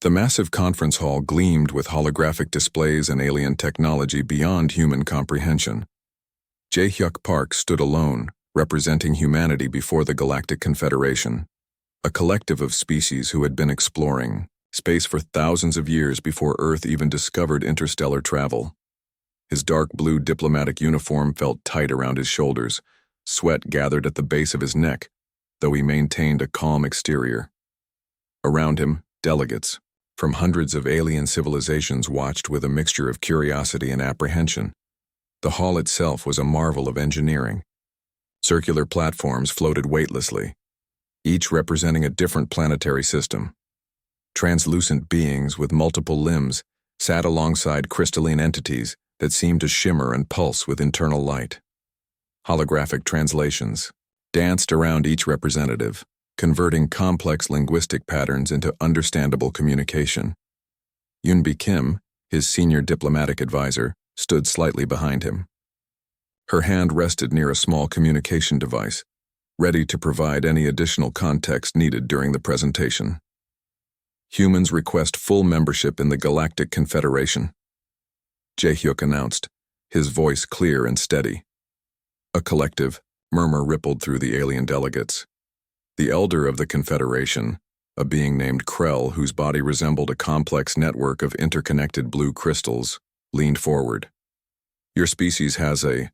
The massive conference hall gleamed with holographic displays and alien technology beyond human comprehension. Jae-hyuk Park stood alone, representing humanity before the Galactic Confederation, a collective of species who had been exploring space for thousands of years before Earth even discovered interstellar travel. His dark blue diplomatic uniform felt tight around his shoulders, sweat gathered at the base of his neck, though he maintained a calm exterior. Around him, delegates from hundreds of alien civilizations watched with a mixture of curiosity and apprehension. The hall itself was a marvel of engineering. Circular platforms floated weightlessly, each representing a different planetary system. Translucent beings with multiple limbs sat alongside crystalline entities that seemed to shimmer and pulse with internal light. Holographic translations danced around each representative, converting complex linguistic patterns into understandable communication. Yoonbi Kim, his senior diplomatic advisor, stood slightly behind him. Her hand rested near a small communication device, ready to provide any additional context needed during the presentation. Humans request full membership in the Galactic Confederation, Jae-hyuk announced, his voice clear and steady. A collective murmur rippled through the alien delegates. The elder of the Confederation, a being named Krell whose body resembled a complex network of interconnected blue crystals, leaned forward. "Your species has a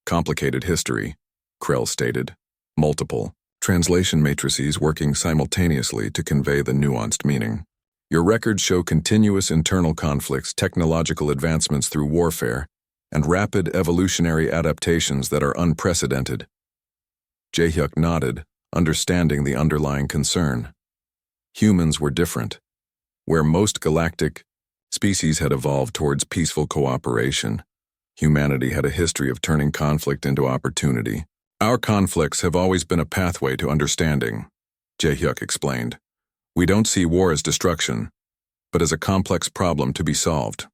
complicated history," Krell stated, multiple translation matrices working simultaneously to convey the nuanced meaning. "Your records show continuous internal conflicts, technological advancements through warfare, and rapid evolutionary adaptations that are unprecedented." Jae-hyuk nodded, understanding the underlying concern. Humans were different. Where most galactic species had evolved towards peaceful cooperation, humanity had a history of turning conflict into opportunity. "Our conflicts have always been a pathway to understanding," Jae-hyuk explained. "We don't see war as destruction, but as a complex problem to be solved."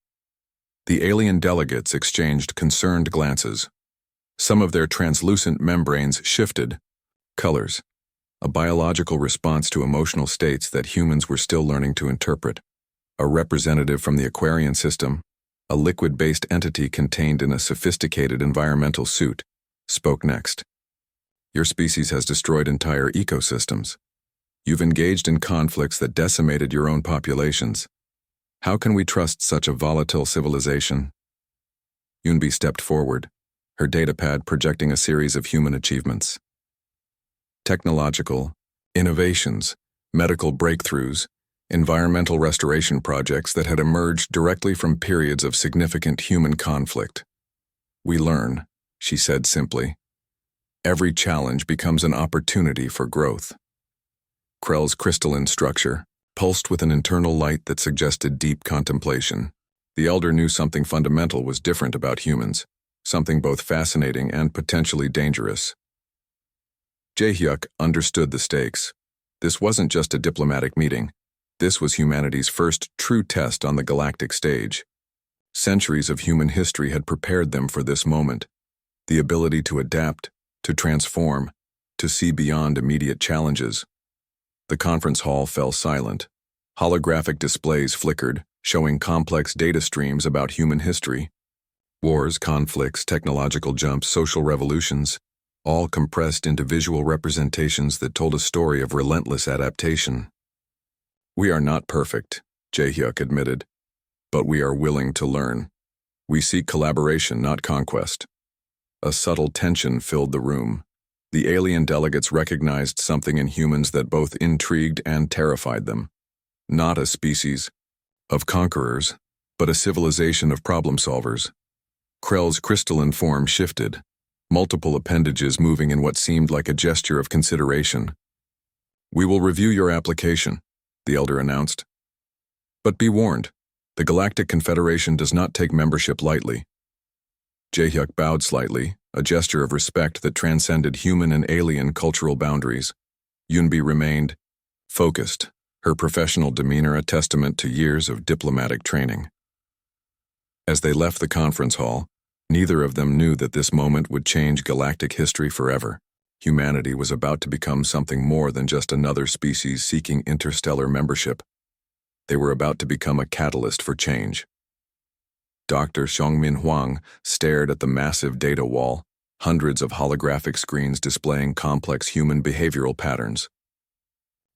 The alien delegates exchanged concerned glances. Some of their translucent membranes shifted colors, a biological response to emotional states that humans were still learning to interpret. A representative from the Aquarian system, a liquid-based entity contained in a sophisticated environmental suit, spoke next. "Your species has destroyed entire ecosystems. You've engaged in conflicts that decimated your own populations. How can we trust such a volatile civilization?" Yoonbi stepped forward, her datapad projecting a series of human achievements. Technological innovations, medical breakthroughs, environmental restoration projects that had emerged directly from periods of significant human conflict. "We learn," she said simply. "Every challenge becomes an opportunity for growth." Krell's crystalline structure pulsed with an internal light that suggested deep contemplation. The elder knew something fundamental was different about humans, something both fascinating and potentially dangerous. Jae-hyuk understood the stakes. This wasn't just a diplomatic meeting. This was humanity's first true test on the galactic stage. Centuries of human history had prepared them for this moment. The ability to adapt, to transform, to see beyond immediate challenges. The conference hall fell silent. Holographic displays flickered, showing complex data streams about human history. Wars, conflicts, technological jumps, social revolutions, all compressed into visual representations that told a story of relentless adaptation. "We are not perfect," Jae-hyuk admitted, "but we are willing to learn. We seek collaboration, not conquest." A subtle tension filled the room. The alien delegates recognized something in humans that both intrigued and terrified them. Not a species of conquerors, but a civilization of problem-solvers. Krell's crystalline form shifted, multiple appendages moving in what seemed like a gesture of consideration. "We will review your application," the elder announced. "But be warned, the Galactic Confederation does not take membership lightly." Jae-hyuk bowed slightly, a gesture of respect that transcended human and alien cultural boundaries. Yoonbi remained focused, her professional demeanor a testament to years of diplomatic training. As they left the conference hall, neither of them knew that this moment would change galactic history forever. Humanity was about to become something more than just another species seeking interstellar membership. They were about to become a catalyst for change. Dr. Xiongmin Huang stared at the massive data wall, hundreds of holographic screens displaying complex human behavioral patterns.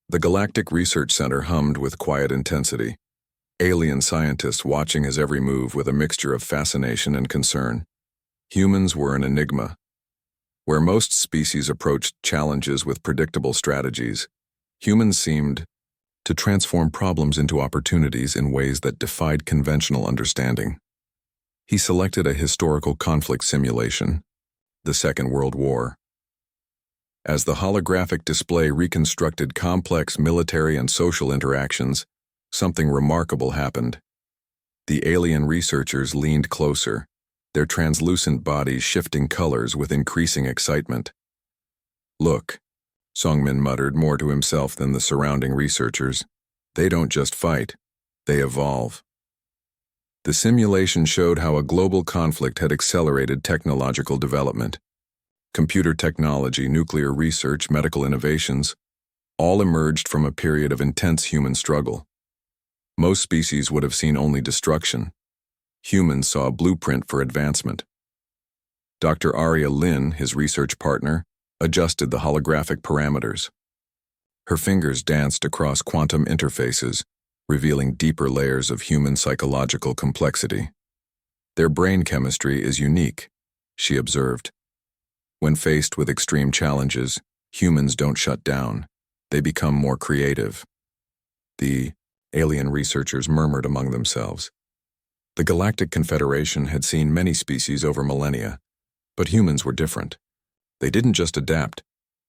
The Galactic Research Center hummed with quiet intensity, alien scientists watching his every move with a mixture of fascination and concern. Humans were an enigma. Where most species approached challenges with predictable strategies, humans seemed to transform problems into opportunities in ways that defied conventional understanding. He selected a historical conflict simulation, the Second World War. As the holographic display reconstructed complex military and social interactions, something remarkable happened. The alien researchers leaned closer, their translucent bodies shifting colors with increasing excitement. "Look," Songmin muttered more to himself than the surrounding researchers. "They don't just fight, they evolve." The simulation showed how a global conflict had accelerated technological development. Computer technology, nuclear research, medical innovations, all emerged from a period of intense human struggle. Most species would have seen only destruction. Humans saw a blueprint for advancement. Dr. Arya Lin, his research partner, adjusted the holographic parameters. Her fingers danced across quantum interfaces, revealing deeper layers of human psychological complexity. "Their brain chemistry is unique," she observed. "When faced with extreme challenges, humans don't shut down. They become more creative." The alien researchers murmured among themselves. The Galactic Confederation had seen many species over millennia, but humans were different. They didn't just adapt,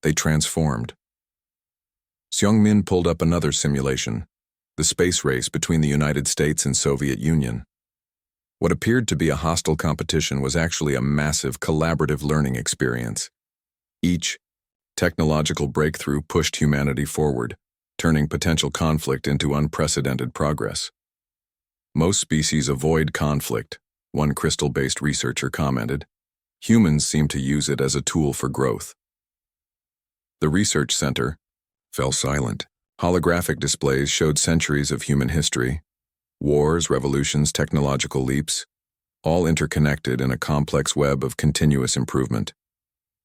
they transformed. Xiongmin pulled up another simulation, the space race between the United States and Soviet Union. What appeared to be a hostile competition was actually a massive collaborative learning experience. Each technological breakthrough pushed humanity forward, turning potential conflict into unprecedented progress. "Most species avoid conflict," one crystal-based researcher commented. "Humans seem to use it as a tool for growth." The research center fell silent. Holographic displays showed centuries of human history, wars, revolutions, technological leaps, all interconnected in a complex web of continuous improvement.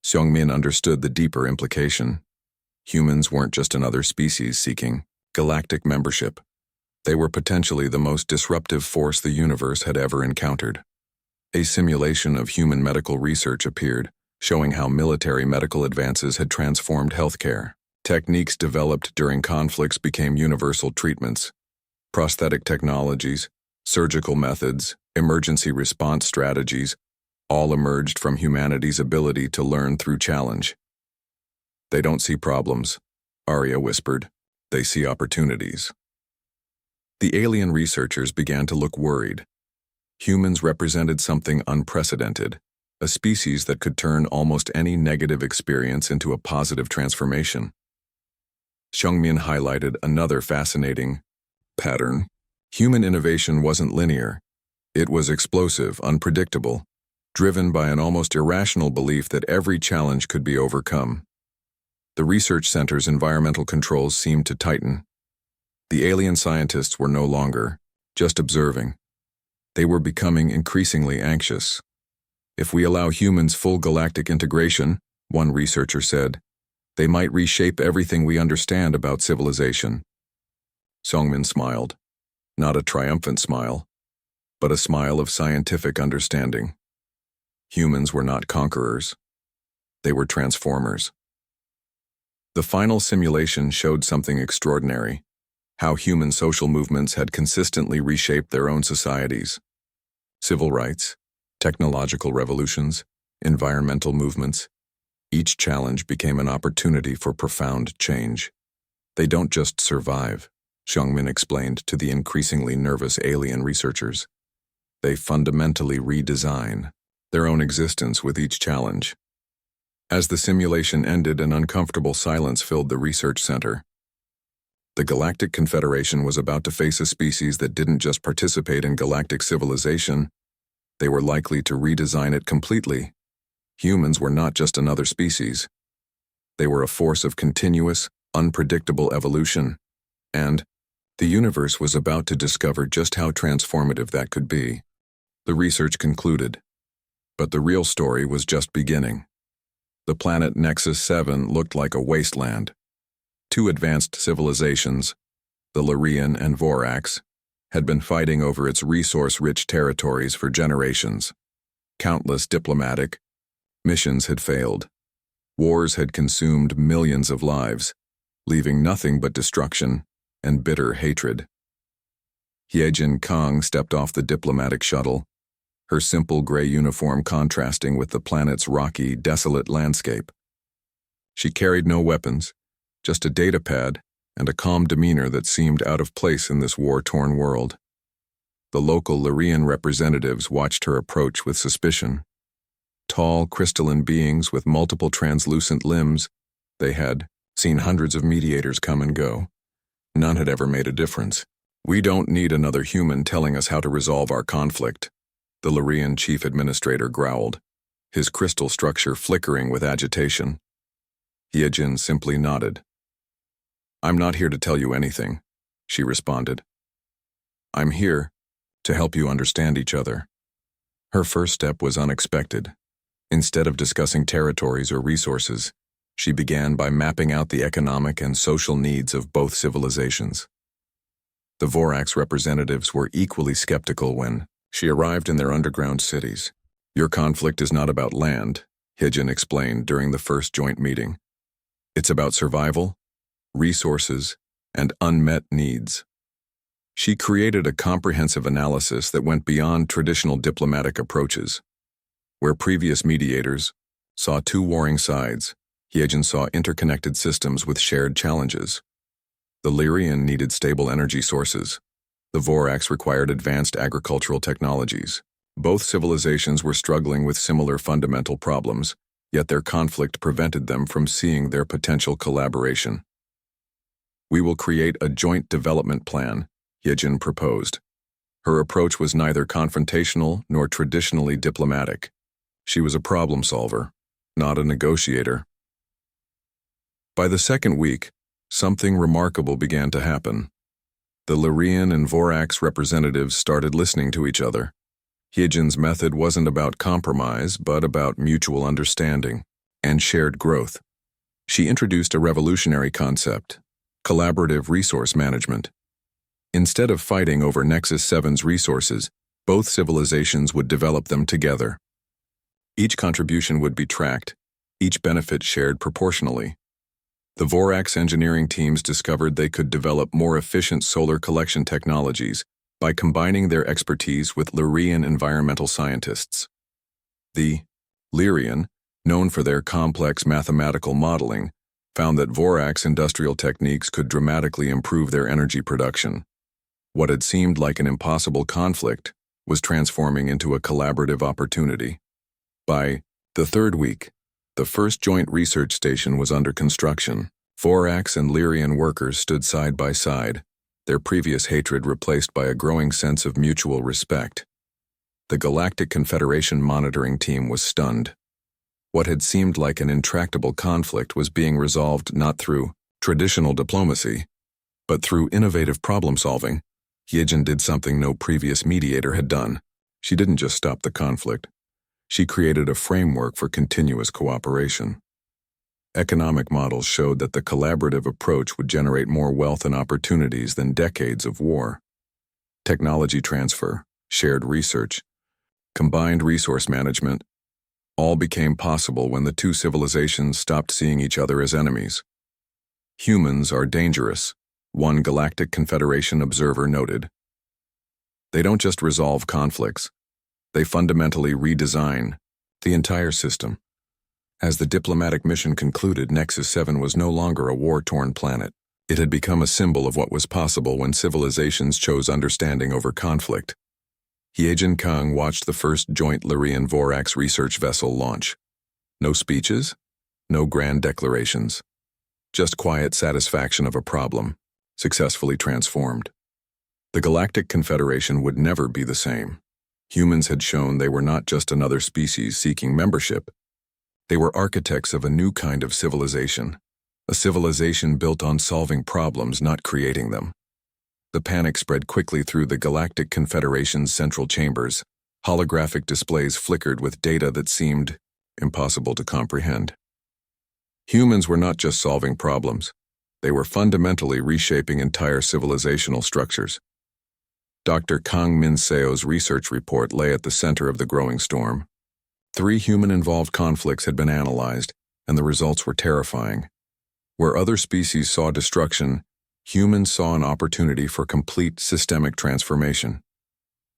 Xiongmin understood the deeper implication. Humans weren't just another species seeking galactic membership. They were potentially the most disruptive force the universe had ever encountered. A simulation of human medical research appeared, showing how military medical advances had transformed healthcare. Techniques developed during conflicts became universal treatments. Prosthetic technologies, surgical methods, emergency response strategies, all emerged from humanity's ability to learn through challenge. "They don't see problems," Arya whispered. "They see opportunities." The alien researchers began to look worried. Humans represented something unprecedented, a species that could turn almost any negative experience into a positive transformation. Xiongmin highlighted another fascinating pattern. Human innovation wasn't linear. It was explosive, unpredictable, driven by an almost irrational belief that every challenge could be overcome. The research center's environmental controls seemed to tighten. The alien scientists were no longer just observing. They were becoming increasingly anxious. "If we allow humans full galactic integration," one researcher said, "they might reshape everything we understand about civilization." Xiongmin smiled, not a triumphant smile, but a smile of scientific understanding. Humans were not conquerors. They were transformers. The final simulation showed something extraordinary, how human social movements had consistently reshaped their own societies. Civil rights, technological revolutions, environmental movements, each challenge became an opportunity for profound change. "They don't just survive," Xiongmin explained to the increasingly nervous alien researchers. "They fundamentally redesign their own existence with each challenge." As the simulation ended, an uncomfortable silence filled the research center. The Galactic Confederation was about to face a species that didn't just participate in galactic civilization, they were likely to redesign it completely. Humans were not just another species. They were a force of continuous, unpredictable evolution, and The universe was about to discover just how transformative that could be. The research concluded. But the real story was just beginning. The planet Nexus 7 looked like a wasteland. Two advanced civilizations, the Lyrian and Vorax, had been fighting over its resource-rich territories for generations. Countless diplomatic missions had failed. Wars had consumed millions of lives, leaving nothing but destruction and bitter hatred. Hyejin Kang stepped off the diplomatic shuttle, her simple gray uniform contrasting with the planet's rocky, desolate landscape. She carried no weapons, just a datapad and a calm demeanor that seemed out of place in this war-torn world. The local Lyrian representatives watched her approach with suspicion. Tall, crystalline beings with multiple translucent limbs, they had seen hundreds of mediators come and go. None had ever made a difference. "We don't need another human telling us how to resolve our conflict," the Lyrian chief administrator growled, his crystal structure flickering with agitation. Hyejin simply nodded. "I'm not here to tell you anything," she responded. "I'm here to help you understand each other." Her first step was unexpected. Instead of discussing territories or resources, she began by mapping out the economic and social needs of both civilizations. The Vorax representatives were equally skeptical when she arrived in their underground cities. "Your conflict is not about land," Hyejin explained during the first joint meeting. "It's about survival, resources, and unmet needs." She created a comprehensive analysis that went beyond traditional diplomatic approaches. Where previous mediators saw two warring sides, Hyejin saw interconnected systems with shared challenges. The Lyrian needed stable energy sources. The Vorax required advanced agricultural technologies. Both civilizations were struggling with similar fundamental problems, yet their conflict prevented them from seeing their potential collaboration. "We will create a joint development plan," Hyejin proposed. Her approach was neither confrontational nor traditionally diplomatic. She was a problem solver, not a negotiator. By the second week, something remarkable began to happen. The Lyrian and Vorax representatives started listening to each other. Hyejin's method wasn't about compromise, but about mutual understanding and shared growth. She introduced a revolutionary concept: collaborative resource management. Instead of fighting over Nexus 7's resources, both civilizations would develop them together. Each contribution would be tracked, each benefit shared proportionally. The Vorax engineering teams discovered they could develop more efficient solar collection technologies by combining their expertise with Lyrian environmental scientists. The Lyrian, known for their complex mathematical modeling, found that Vorax industrial techniques could dramatically improve their energy production. What had seemed like an impossible conflict was transforming into a collaborative opportunity. By the third week, the first joint research station was under construction. Vorax and Lyrian workers stood side by side, their previous hatred replaced by a growing sense of mutual respect. The Galactic Confederation monitoring team was stunned. What had seemed like an intractable conflict was being resolved not through traditional diplomacy, but through innovative problem-solving. Hyejin did something no previous mediator had done. She didn't just stop the conflict. She created a framework for continuous cooperation. Economic models showed that the collaborative approach would generate more wealth and opportunities than decades of war. Technology transfer, shared research, combined resource management, all became possible when the two civilizations stopped seeing each other as enemies. "Humans are dangerous," one Galactic Confederation observer noted. "They don't just resolve conflicts. They fundamentally redesign the entire system." As the diplomatic mission concluded, Nexus 7 was no longer a war-torn planet. It had become a symbol of what was possible when civilizations chose understanding over conflict. Hyejin Kang watched the first joint Lyrian Vorax research vessel launch. No speeches, no grand declarations. Just quiet satisfaction of a problem, successfully transformed. The Galactic Confederation would never be the same. Humans had shown they were not just another species seeking membership. They were architects of a new kind of civilization, a civilization built on solving problems, not creating them. The panic spread quickly through the Galactic Confederation's central chambers. Holographic displays flickered with data that seemed impossible to comprehend. Humans were not just solving problems. They were fundamentally reshaping entire civilizational structures. Dr. Kang Min Seo's research report lay at the center of the growing storm. 3 human-involved conflicts had been analyzed, and the results were terrifying. Where other species saw destruction, humans saw an opportunity for complete systemic transformation.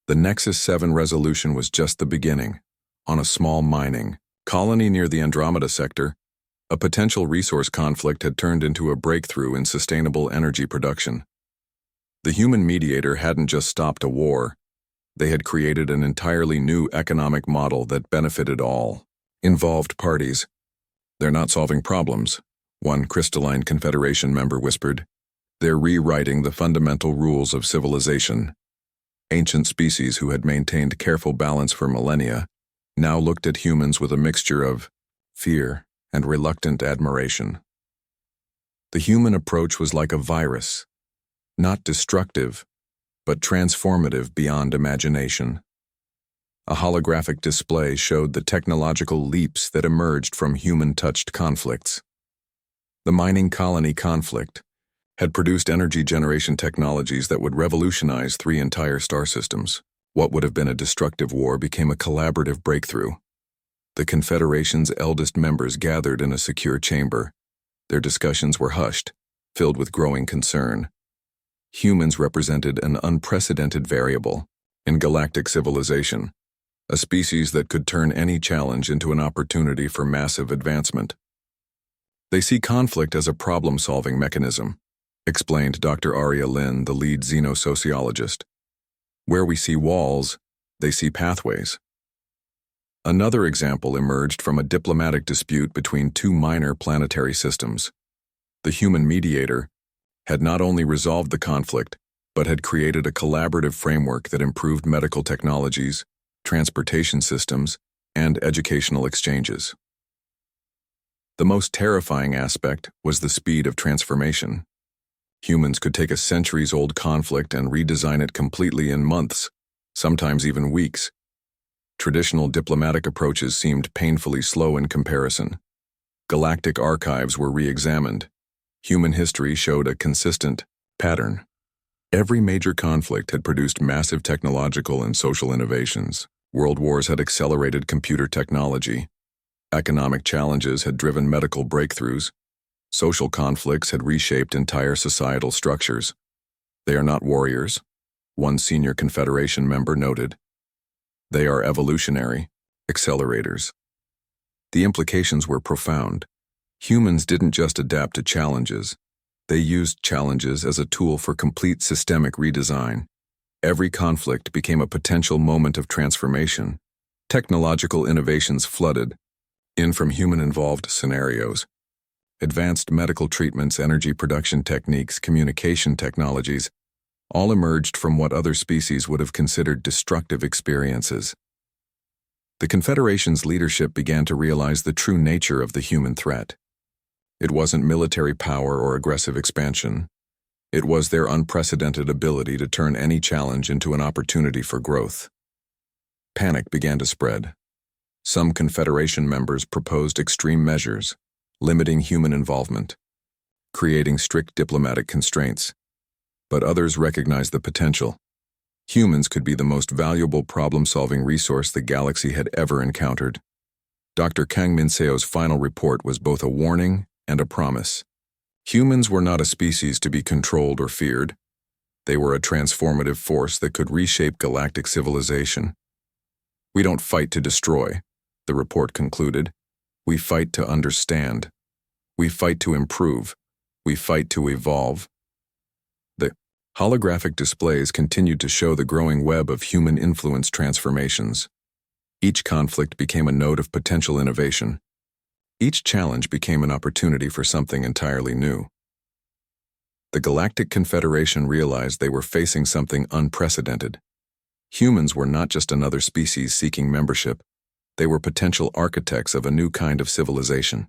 The Nexus 7 resolution was just the beginning. On a small mining colony near the Andromeda sector, a potential resource conflict had turned into a breakthrough in sustainable energy production. The human mediator hadn't just stopped a war. They had created an entirely new economic model that benefited all involved parties. "They're not solving problems," one Crystalline Confederation member whispered. "They're rewriting the fundamental rules of civilization." Ancient species who had maintained careful balance for millennia now looked at humans with a mixture of fear and reluctant admiration. The human approach was like a virus, not destructive, but transformative beyond imagination. A holographic display showed the technological leaps that emerged from human-touched conflicts. The mining colony conflict had produced energy generation technologies that would revolutionize 3 entire star systems. What would have been a destructive war became a collaborative breakthrough. The Confederation's eldest members gathered in a secure chamber. Their discussions were hushed, filled with growing concern. Humans represented an unprecedented variable in galactic civilization, a species that could turn any challenge into an opportunity for massive advancement. "They see conflict as a problem-solving mechanism," explained Dr. Aria Lin, the lead xenosociologist. "Where we see walls, they see pathways." Another example emerged from a diplomatic dispute between 2 minor planetary systems. The human mediator had not only resolved the conflict, but had created a collaborative framework that improved medical technologies, transportation systems, and educational exchanges. The most terrifying aspect was the speed of transformation. Humans could take a centuries-old conflict and redesign it completely in months, sometimes even weeks. Traditional diplomatic approaches seemed painfully slow in comparison. Galactic archives were re-examined. Human history showed a consistent pattern. Every major conflict had produced massive technological and social innovations. World wars had accelerated computer technology. Economic challenges had driven medical breakthroughs. Social conflicts had reshaped entire societal structures. "They are not warriors," one senior Confederation member noted. "They are evolutionary accelerators." The implications were profound. Humans didn't just adapt to challenges. They used challenges as a tool for complete systemic redesign. Every conflict became a potential moment of transformation. Technological innovations flooded in from human-involved scenarios. Advanced medical treatments, energy production techniques, communication technologies, all emerged from what other species would have considered destructive experiences. The Confederation's leadership began to realize the true nature of the human threat. It wasn't military power or aggressive expansion. It was their unprecedented ability to turn any challenge into an opportunity for growth. Panic began to spread. Some Confederation members proposed extreme measures, limiting human involvement, creating strict diplomatic constraints. But others recognized the potential. Humans could be the most valuable problem-solving resource the galaxy had ever encountered. Dr. Kang Min Seo's final report was both a warning and a promise. Humans were not a species to be controlled or feared. They were a transformative force that could reshape galactic civilization. "We don't fight to destroy," the report concluded. "We fight to understand. We fight to improve. We fight to evolve." The holographic displays continued to show the growing web of human-influence transformations. Each conflict became a node of potential innovation. Each challenge became an opportunity for something entirely new. The Galactic Confederation realized they were facing something unprecedented. Humans were not just another species seeking membership. They were potential architects of a new kind of civilization.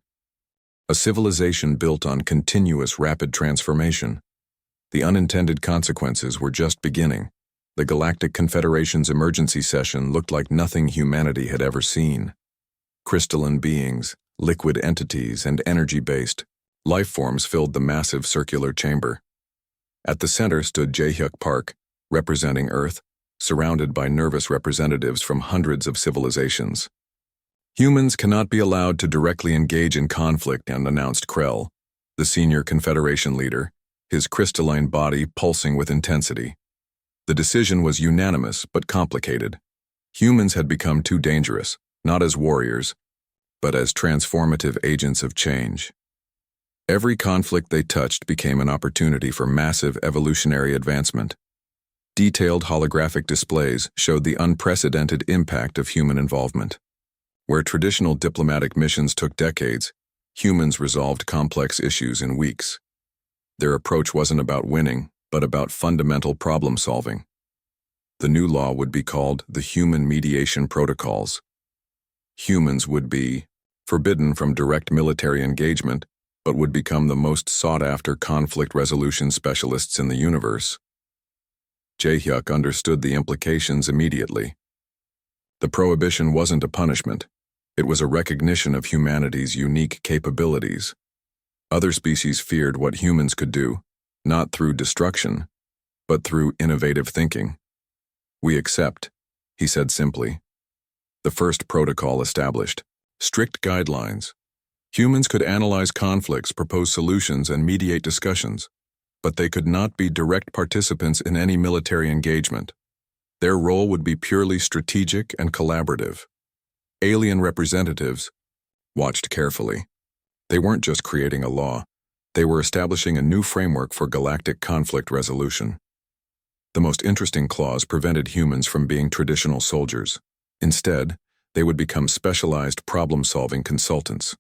A civilization built on continuous rapid transformation. The unintended consequences were just beginning. The Galactic Confederation's emergency session looked like nothing humanity had ever seen. Crystalline beings, liquid entities, and energy-based life forms filled the massive circular chamber. At the center stood Jae-hyuk Park, representing Earth, surrounded by nervous representatives from hundreds of civilizations. Humans cannot be allowed to directly engage in conflict, announced Krell, the senior Confederation leader, his crystalline body pulsing with intensity. The decision was unanimous but complicated. Humans had become too dangerous, not as warriors, but as transformative agents of change. Every conflict they touched became an opportunity for massive evolutionary advancement. Detailed holographic displays showed the unprecedented impact of human involvement. Where traditional diplomatic missions took decades, humans resolved complex issues in weeks. Their approach wasn't about winning, but about fundamental problem solving. The new law would be called the Human Mediation Protocols. Humans would be forbidden from direct military engagement, but would become the most sought-after conflict resolution specialists in the universe. Jae-hyuk understood the implications immediately. The prohibition wasn't a punishment. It was a recognition of humanity's unique capabilities. Other species feared what humans could do, not through destruction, but through innovative thinking. "We accept," he said simply. The first protocol established strict guidelines. Humans could analyze conflicts, propose solutions, and mediate discussions, but they could not be direct participants in any military engagement. Their role would be purely strategic and collaborative. Alien representatives watched carefully. They weren't just creating a law, they were establishing a new framework for galactic conflict resolution. The most interesting clause prevented humans from being traditional soldiers. Instead, they would become specialized problem-solving consultants.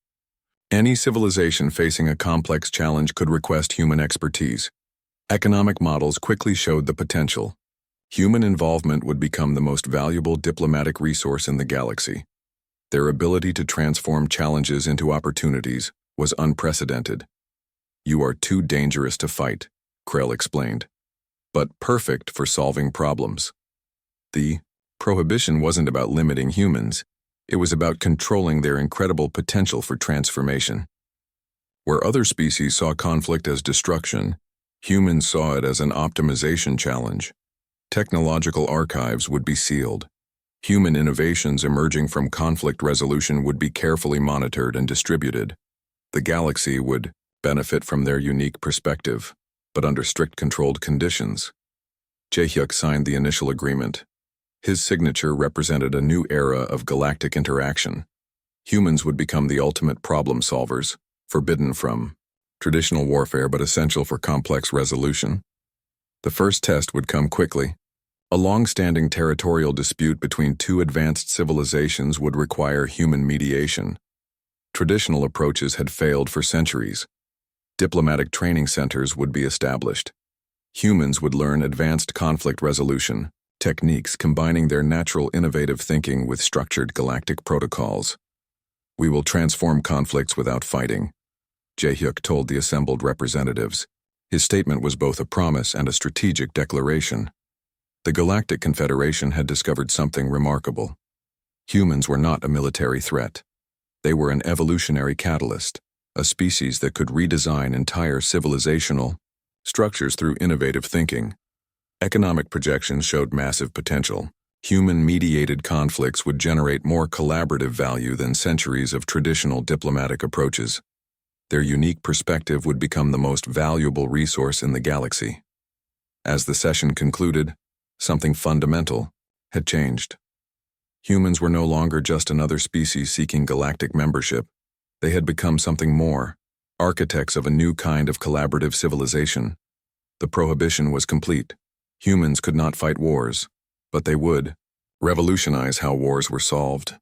Any civilization facing a complex challenge could request human expertise. Economic models quickly showed the potential. Human involvement would become the most valuable diplomatic resource in the galaxy. Their ability to transform challenges into opportunities was unprecedented. "You are too dangerous to fight," Krell explained, "but perfect for solving problems." The prohibition wasn't about limiting humans. It was about controlling their incredible potential for transformation. Where other species saw conflict as destruction, humans saw it as an optimization challenge. Technological archives would be sealed. Human innovations emerging from conflict resolution would be carefully monitored and distributed. The galaxy would benefit from their unique perspective, but under strict controlled conditions. Jae-hyuk signed the initial agreement. His signature represented a new era of galactic interaction. Humans would become the ultimate problem solvers, forbidden from traditional warfare but essential for complex resolution. The first test would come quickly. A long-standing territorial dispute between two advanced civilizations would require human mediation. Traditional approaches had failed for centuries. Diplomatic training centers would be established. Humans would learn advanced conflict resolution techniques combining their natural innovative thinking with structured galactic protocols. "We will transform conflicts without fighting," Jae-hyuk told the assembled representatives. His statement was both a promise and a strategic declaration. The Galactic Confederation had discovered something remarkable. Humans were not a military threat. They were an evolutionary catalyst, a species that could redesign entire civilizational structures through innovative thinking. Economic projections showed massive potential. Human-mediated conflicts would generate more collaborative value than centuries of traditional diplomatic approaches. Their unique perspective would become the most valuable resource in the galaxy. As the session concluded, something fundamental had changed. Humans were no longer just another species seeking galactic membership. They had become something more, architects of a new kind of collaborative civilization. The prohibition was complete. Humans could not fight wars, but they would revolutionize how wars were solved.